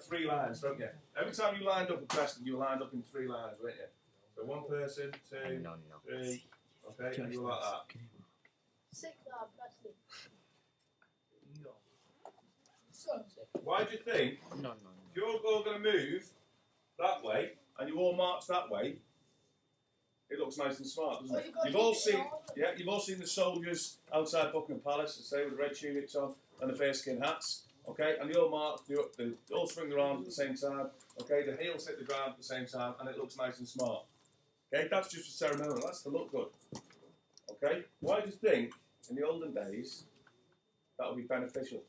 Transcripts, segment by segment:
3 lines, don't you? Every time you lined up a Preston, you were lined up in 3 lines, weren't you? So 1 person, 2, 3, okay, and you were like that. 6 lad, Preston. Why do you think if you're all going to move that way and you all march that way, it looks nice and smart, doesn't it? You've all seen the soldiers outside Buckingham Palace, say with the red tunics on and the bearskin hats, okay? And they all march, they all swing their arms at the same time, okay? The heels hit the ground at the same time, and it looks nice and smart. Okay, that's just for ceremonial. That's to look good. Okay, why do you think in the olden days that would be beneficial?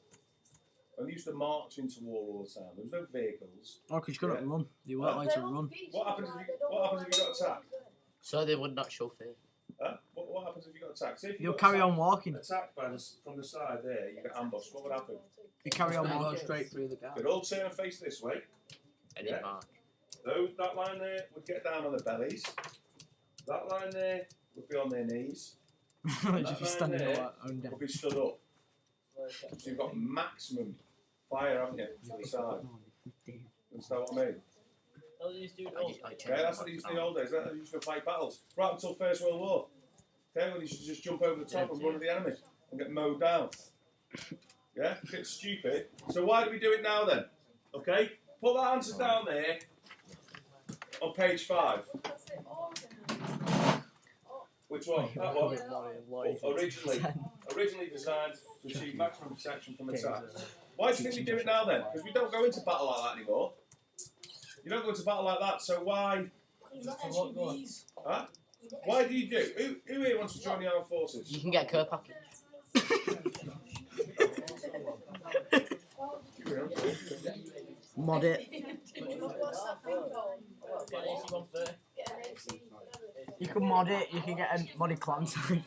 When they used to march into war all the time, there was no vehicles. Oh, because you couldn't run. You weren't allowed to run. What happens if you got attacked? So they would not show fear. Huh? What happens if you got attacked? Say if You'll got carry on walking. Attacked from the side there, you get ambushed. What would happen? You carry on walking. Go straight through the gap. They'd all turn and face this way. And they march. That line there would get down on their bellies. That line there would be on their knees. Just be standing there would be stood up. So you've got maximum fire, haven't you, to the side. Understand what I mean? Okay, that's what they used to do in the old days. They used to fight battles. Right until First World War. Okay, when you should just jump over the top and run at the enemy and get mowed down. Yeah, a bit stupid. So why do we do it now then? Okay, put that answer down there on page 5. Which one? That one. Originally designed to achieve maximum protection from attack. Why do you think we do it now then? Because we don't go into battle like that anymore. You don't go into battle like that, so why? Huh? Why do you do? Who here wants to join the armed forces? You can get a care package. Mod it. You can mod it, you can get a modded clan sign.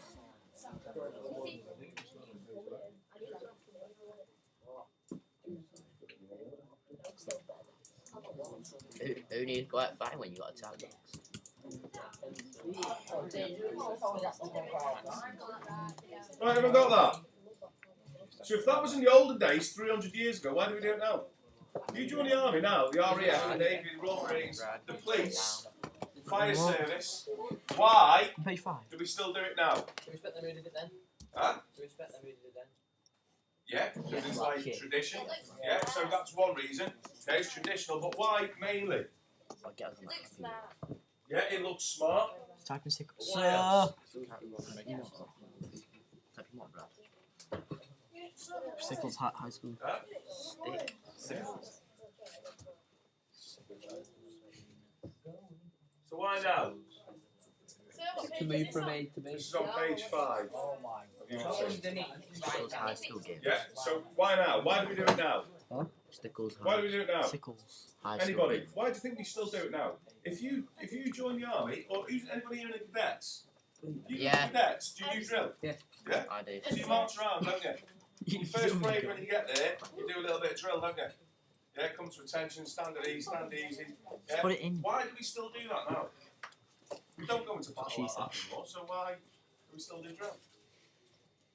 Who needs to go out fighting when you got a target? Right, haven't got that. So if that was in the olden days, 300 years ago, why do we do it now? You join the army now, the RAF, the Navy, the Royal Marines, the police, the fire service. Why Page 5. do we still do it now? Do you respect them who did it then? Huh? Do you respect them who did it then? Yeah, because it's like tradition. Yeah, so that's one reason. Okay, it's traditional, but why mainly? Yeah, it looks smart. Type in sickles. What else? Sickles High School. Huh? So why now? To move from A to B. This is on page 5. Oh my Stickles High School game. Yeah, so why now? Why do we do it now? Huh? Stickles High. Why do we do it now? Sickles. High School Anybody? game. Why do you think we still do it now? If you join the army, or anybody here in the cadets? You Yeah. cadets, do you do drill? Yeah. Yeah? I do. So you march around, don't you? First parade when you get there, you do a little bit of drill, don't you? Yeah, come to attention, stand at ease, stand easy. Yeah? Put it in. Why do we still do that now? We don't go into battle like that anymore, so why do we still do drill?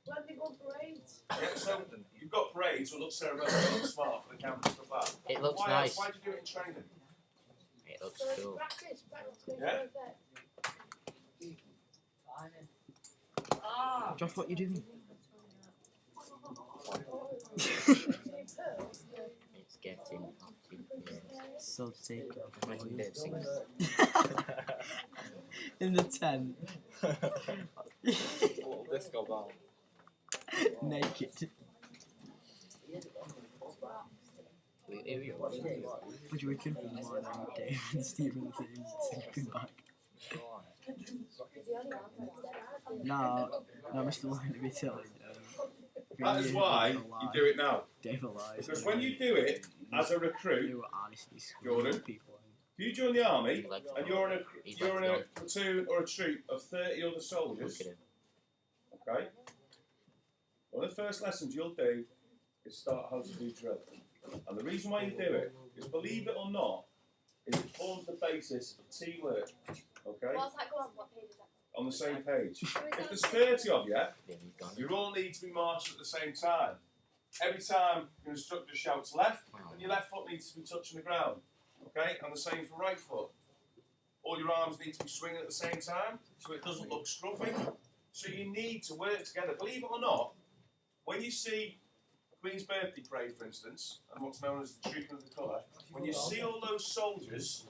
When they go parades. Yeah, so you've got parades, so it looks ceremonial, it looks smart for the camp and stuff like that. It looks Why nice. else? Why do you do it in training? It looks So cool. practice. Yeah? Josh, what you doing? It's getting hot in here. So sick. Making Dave sing. In the tent. Disco ball. Naked. What What do you reckon? Dave and Stephen sleeping back. No, Mr. Lyon, to be telling. That is why you do it now. Dave alive. Because when you do it as a They recruit, were honestly Jordan, people. if you join the army and you're in a platoon or a troop of 30 other soldiers, okay, one of the first lessons you'll do is start how to do drill. And the reason why you do it is, believe it or not, is it forms the basis of teamwork. Okay? What's that go on? What page is that? On the same page. If there's 30 of you, you all need to be marching at the same time. every time your instructor shouts left, then your left foot needs to be touching the ground. Okay, and the same for right foot. All your arms need to be swinging at the same time, so it doesn't look scruffy. So you need to work together. Believe it or not, when you see Queen's Birthday Parade, for instance, and what's known as the Trooping of the Colour, when you see all those soldiers,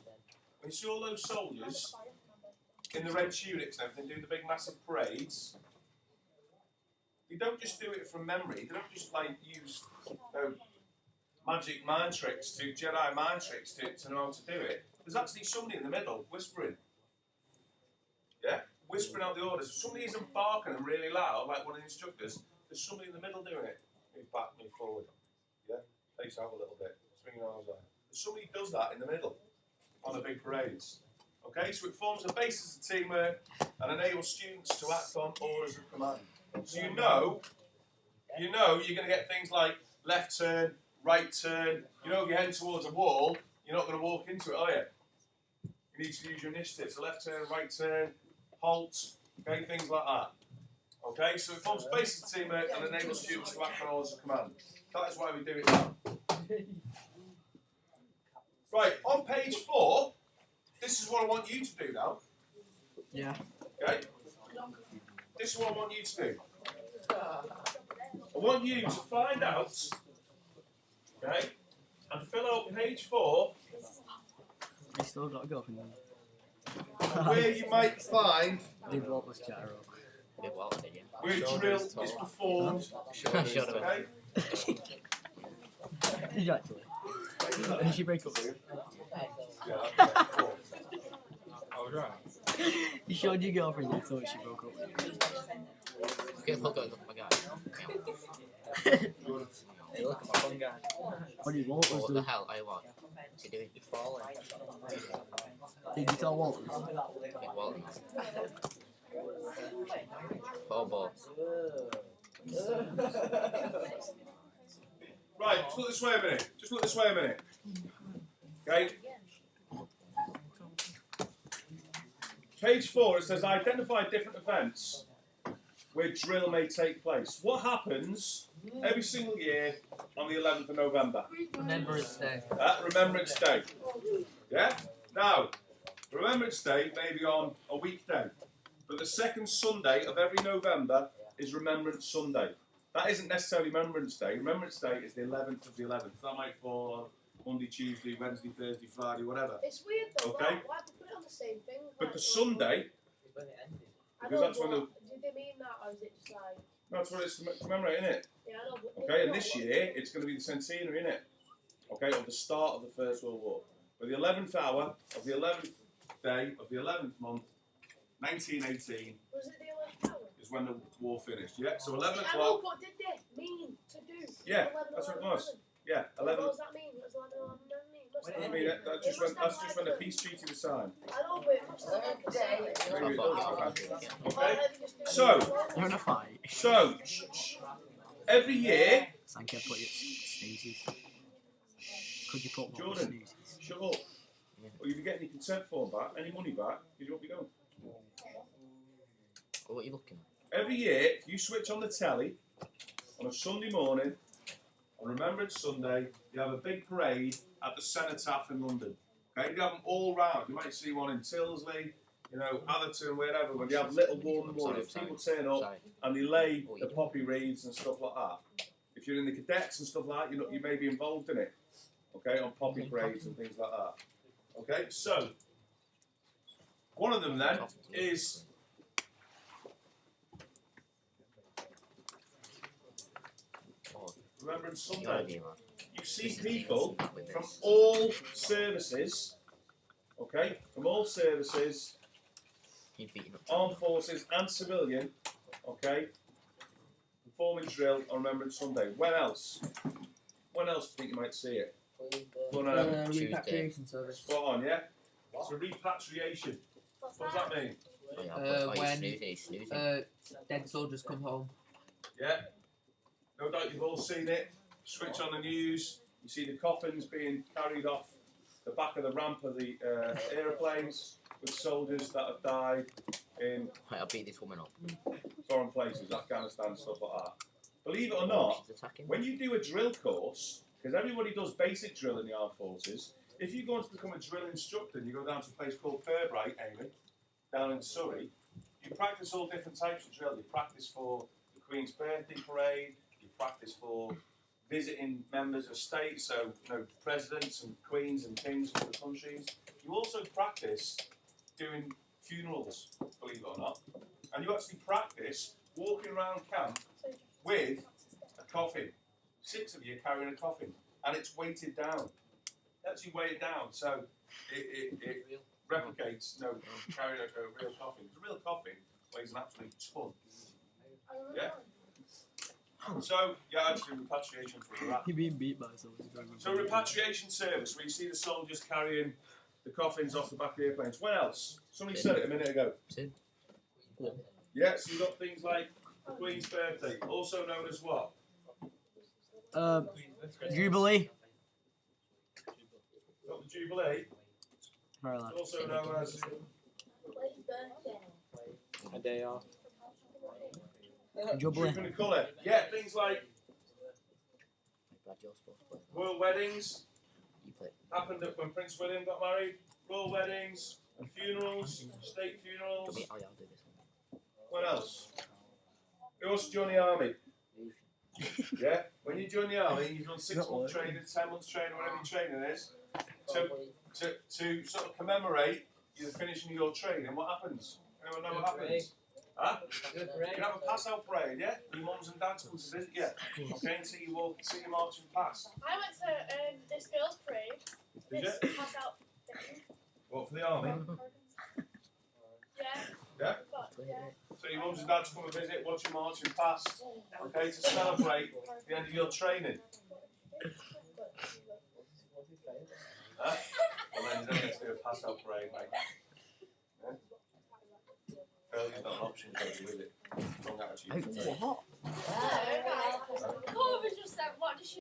in the red tunics and everything doing the big massive parades, they don't just do it from memory. They don't just like use magic mind tricks, Jedi mind tricks to know how to do it. There's actually somebody in the middle whispering. Yeah? Whispering out the orders. If somebody isn't barking and really loud, like one of the instructors, there's somebody in the middle doing it. Move back, move forward. Yeah? Face out a little bit. Swing your arms out. Somebody does that in the middle on the big parades. Okay? So it forms a basis of teamwork and enables students to act on orders of command. So you know you're going to get things like left turn, right turn. You know if you're heading towards a wall, you're not going to walk into it, are you? You need to use your initiative. So left turn, right turn, halt, okay, things like that. Okay, so it forms a basis of teamwork and enables students to act on orders of command. That is why we do it now. Right, on page 4, this is what I want you to do now. Yeah. Okay? This is what I want you to do. I want you to find out, okay, and fill out page 4. You still got to go from there. Where you might find Did what was Gyro? where drill is performed. Okay? Did you actually? Did she break up? You showed your girlfriend you thought she broke up. Get hooked on my guy. Hey, look at my fun guy. What did Walters What do? the hell? What's he doing? You're falling. Did you tell Walters? Big Walton. Oh, boy. Right, just look this way a minute. Just look this way a minute. Okay? Page 4, it says identify different events where drill may take place. What happens every single year on the 11th of November? Remembrance Day. Remembrance Day. Yeah? Now, Remembrance Day may be on a weekday, but the second Sunday of every November is Remembrance Sunday. That isn't necessarily Remembrance Day. Remembrance Day is the 11th of the 11th. That might fall on Monday, Tuesday, Wednesday, Thursday, Friday, whatever. It's weird though. Okay. Why do they put it on the same thing? But the Sunday, because that's when the... Do they mean that, or is it just like... No, that's what it's to commemorate, isn't it? Yeah, I know, but... Okay, and this year, it's going to be the centenary, isn't it? Okay, of the start of the First World War. But the 11th hour of the 11th day of the 11th month, 1918, Was it the 11th hour? is when the war finished. Yeah, so 11 I know, o'clock. but did they mean to do? Yeah, 11, that's what it 11, was. Yeah, 11. What does that mean? What does 11, 11 mean? Must I have mean, been- that's just when the peace treaty was signed. I know, but it must have been for something. Maybe it does. Why Okay, don't they just do it? so, They're in a fight. so, every year, Sanka put your sneezes. Could you put more Jordan. sneezes? shut up. Or you'll be getting your consent form back, any money back, because you won't be going. What are you looking at? Every year, you switch on the telly on a Sunday morning, on Remembrance Sunday, you have a big parade at the Cenotaph in London. Okay, you have them all round. You might see one in Tilsley, you know, Atherton, wherever, when you have little warm mornings, people turn up and they lay the poppy reeds and stuff like that. If you're in the cadets and stuff like that, you may be involved in it. Okay, on poppy parades and things like that. Okay, so one of them then is Remembrance Sunday. You see people from all services, okay, from all services, armed forces and civilian, okay, performing drill on Remembrance Sunday. When else? When else do you think you might see it? Repatriation service. Spot on, yeah? It's a repatriation. What does that mean? When dead soldiers come home. Yeah? No doubt you've all seen it. Switch on the news, you see the coffins being carried off the back of the ramp of the aeroplanes with soldiers that have died in I'll beat this woman up. foreign places, Afghanistan, stuff like that. believe it or not, She's attacking. when you do a drill course, because everybody does basic drill in the armed forces, if you go on to become a drill instructor and you go down to a place called Purbright, Amy, down in Surrey, you practice all different types of drill. You practice for the Queen's birthday parade, you practice for visiting members of state, so presidents and queens and kings of other countries. You also practice doing funerals, believe it or not, and you actually practice walking around camp with a coffin. 6 of you carrying a coffin, and it's weighted down. Actually weighted down, so it replicates carrying a real coffin. A real coffin weighs an absolute ton. Yeah. So, yeah, actually repatriation for Iraq. You're being beat by someone. So repatriation service, where you see the soldiers carrying the coffins off the back of the airplanes. What else? Somebody said it a minute ago. Yeah, so you've got things like the Queen's birthday, also known as what? Jubilee. Got the Jubilee, also known as A day off. Jubilee. Jubilee colour. Yeah, things like royal weddings. Happened when Prince William got married. Royal weddings and funerals, state funerals. What else? Who else joined the army? Yeah, when you join the army, you've done 6 months training, 10 months training, whatever your training is. To sort of commemorate you finishing your training, what happens? Anyone know what happens? Huh? You have a pass out parade, yeah? Your mums and dads come to visit you. Okay, and see you marching past. I went to this girls' parade. Did This you? pass out thing. What, for the army? Yeah. Yeah? Yeah. So your mums and dads come and visit, watch you marching past, okay, to celebrate the end of your training. Huh? Well then you don't get to do a pass out parade, mate. Yeah? Failure's not an option, is it? Wrong attitude. Corbin just said, what does she